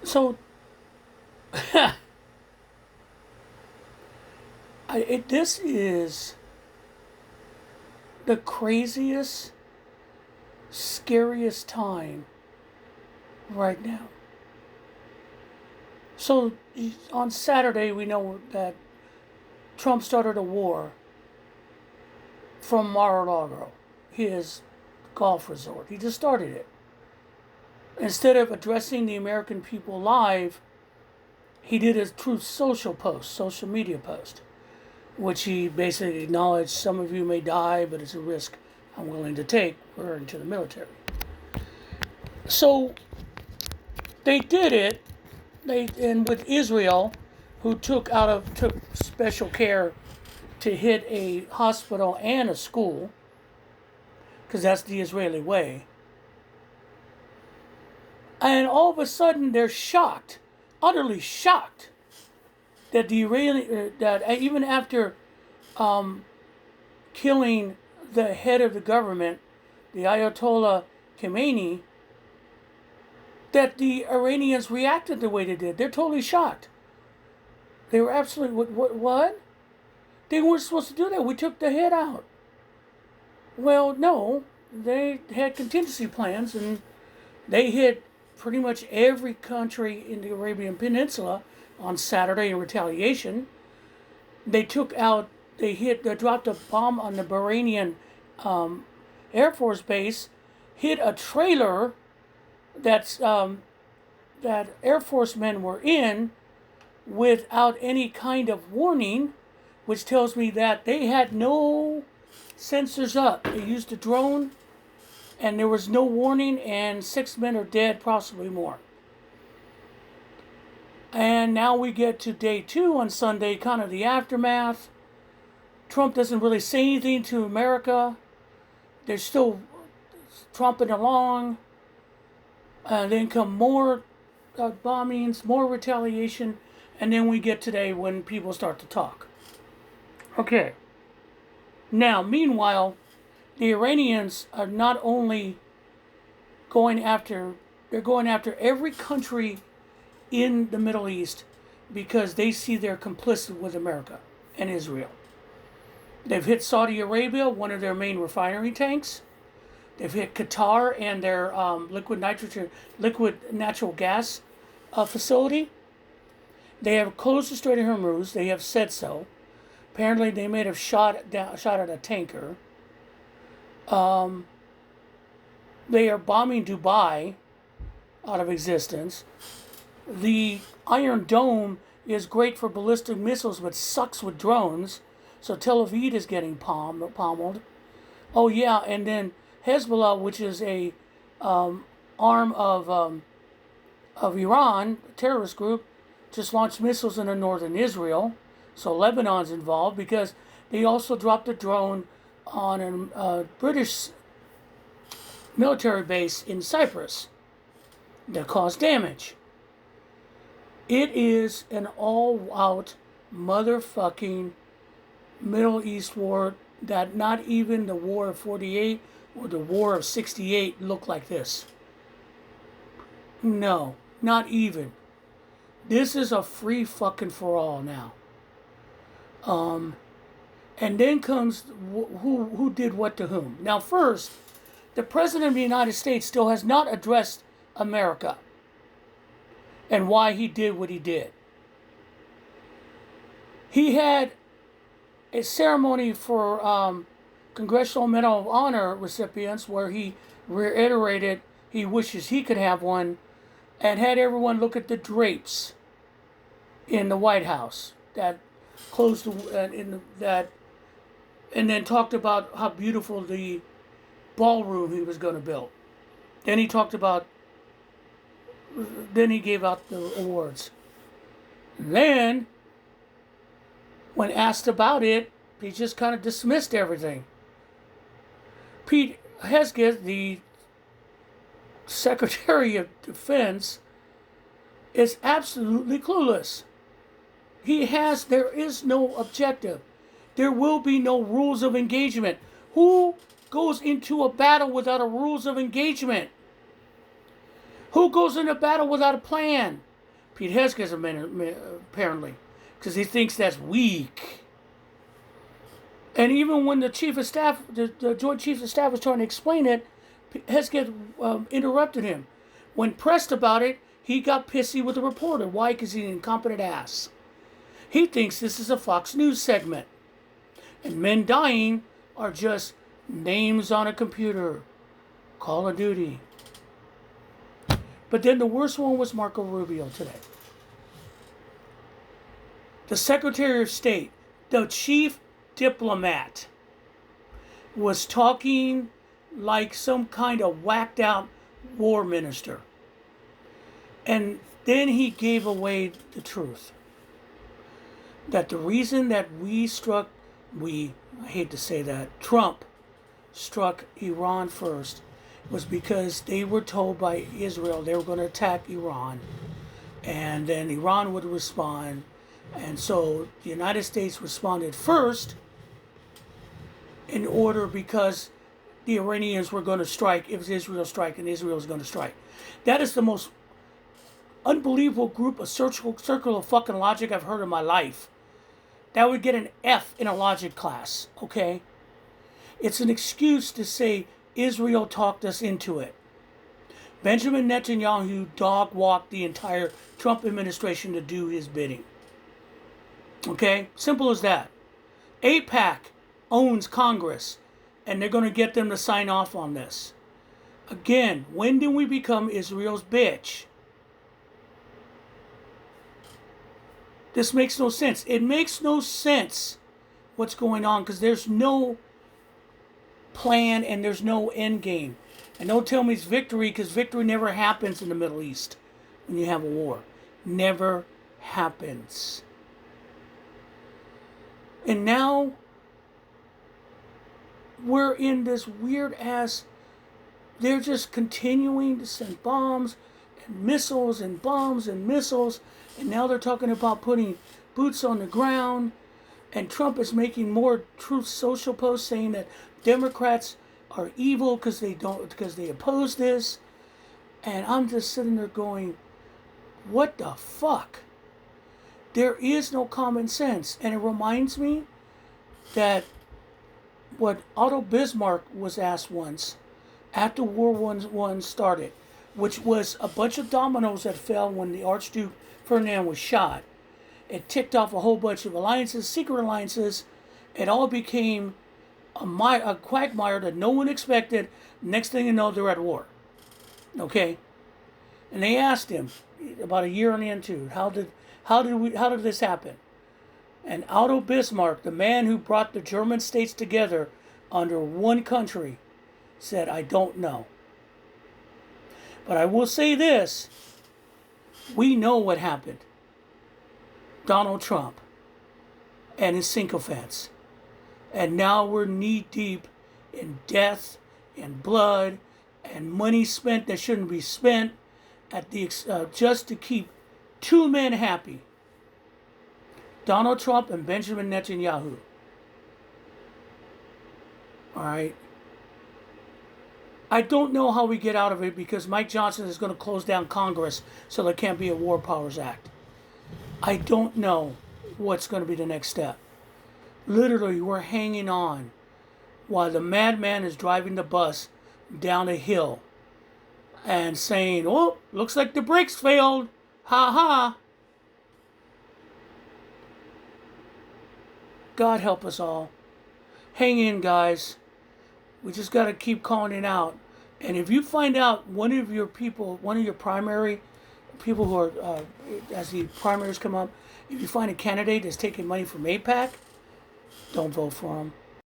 So this is the craziest, scariest time right now. So on Saturday, we know that Trump started a war from Mar-a-Lago, his golf resort. He just started it. Instead of addressing the American people live, he did a Truth Social post, social media post, which he basically acknowledged some of you may die, but it's a risk I'm willing to take. We're into the military. So they did it. And with Israel, who took special care to hit a hospital and a school, because that's the Israeli way. And all of a sudden, they're shocked, utterly shocked, that that even after killing the head of the government, the Ayatollah Khamenei, that the Iranians reacted the way they did. They're totally shocked. They were absolutely, what? They weren't supposed to do that. We took the head out. Well, no. They had contingency plans, and they hit pretty much every country in the Arabian Peninsula on Saturday in retaliation. They dropped a bomb on the Bahrainian Air Force base, hit a trailer that Air Force men were in without any kind of warning, which tells me that they had no sensors up. They used a drone, and there was no warning, and 6 men are dead, possibly more. And now we get to day 2 on Sunday, kind of the aftermath. Trump doesn't really say anything to America. They're still trumping along. Then come more bombings, more retaliation, and then we get today when people start to talk. Okay. Now, meanwhile, the Iranians are not only they're going after every country in the Middle East because they see they're complicit with America and Israel. They've hit Saudi Arabia, one of their main refinery tanks. They've hit Qatar and their liquid natural gas facility. They have closed the Strait of Hormuz. They have said so. Apparently, they may have shot at a tanker. They are bombing Dubai out of existence. The Iron Dome is great for ballistic missiles, but sucks with drones. So Tel Aviv is getting pommeled. Oh yeah, and then Hezbollah, which is a arm of Iran, a terrorist group, just launched missiles into northern Israel. So Lebanon's involved because they also dropped a drone on a British military base in Cyprus that caused damage. It is an all-out motherfucking Middle East war that not even the War of 48 or the War of 68 look like this. No, not even. This is a free fucking for all now. And then comes who did what to whom. Now first, the President of the United States still has not addressed America and why he did what he did. He had a ceremony for Congressional Medal of Honor recipients where he reiterated he wishes he could have one and had everyone look at the drapes in the White House that closed and then talked about how beautiful the ballroom he was going to build. Then he gave out the awards. Then, when asked about it, he just kind of dismissed everything. Pete Hegseth, the Secretary of Defense, is absolutely clueless. There is no objective. There will be no rules of engagement. Who goes into a battle without a rules of engagement? Who goes into battle without a plan? Pete Hegseth apparently, because he thinks that's weak. And even when the chief of staff, the Joint Chiefs of Staff was trying to explain it, Hegseth interrupted him. When pressed about it, he got pissy with the reporter. Why? Because he's an incompetent ass. He thinks this is a Fox News segment. And men dying are just names on a computer. Call of Duty. But then the worst one was Marco Rubio today. The Secretary of State, the chief diplomat, was talking like some kind of whacked out war minister. And then he gave away the truth. That the reason that I hate to say that, Trump struck Iran first was because they were told by Israel they were going to attack Iran. And then Iran would respond. And so the United States responded first in order because the Iranians were going to strike. It was Israel's strike and Israel was going to strike. That is the most unbelievable group of circle of fucking logic I've heard in my life. That would get an F in a logic class, okay? It's an excuse to say Israel talked us into it. Benjamin Netanyahu dog-walked the entire Trump administration to do his bidding. Okay? Simple as that. AIPAC owns Congress, and they're going to get them to sign off on this. Again, when did we become Israel's bitch? This makes no sense. It makes no sense what's going on because there's no plan and there's no end game. And don't tell me it's victory because victory never happens in the Middle East when you have a war. Never happens. And now we're in this weird ass, they're just continuing to send bombs and missiles and bombs and missiles. And now they're talking about putting boots on the ground. And Trump is making more Truth Social posts saying that Democrats are evil because they oppose this. And I'm just sitting there going, what the fuck? There is no common sense. And it reminds me that what Otto Bismarck was asked once after World War I started, which was a bunch of dominoes that fell when the Archduke Ferdinand was shot. It ticked off a whole bunch of alliances, secret alliances. It all became a quagmire that no one expected. Next thing you know, they're at war. Okay? And they asked him about a year into how did this happen? And Otto Bismarck, the man who brought the German states together under one country, said, I don't know. But I will say this. We know what happened. Donald Trump and his sycophants. And now we're knee deep in death and blood and money spent that shouldn't be spent at the just to keep two men happy. Donald Trump and Benjamin Netanyahu. All right. I don't know how we get out of it because Mike Johnson is going to close down Congress so there can't be a War Powers Act. I don't know what's going to be the next step. Literally, we're hanging on while the madman is driving the bus down a hill and saying, oh, looks like the brakes failed. Ha ha. God help us all. Hang in, guys. We just got to keep calling it out. And if you find out one of your primary people who are, as the primaries come up, if you find a candidate that's taking money from AIPAC, don't vote for them.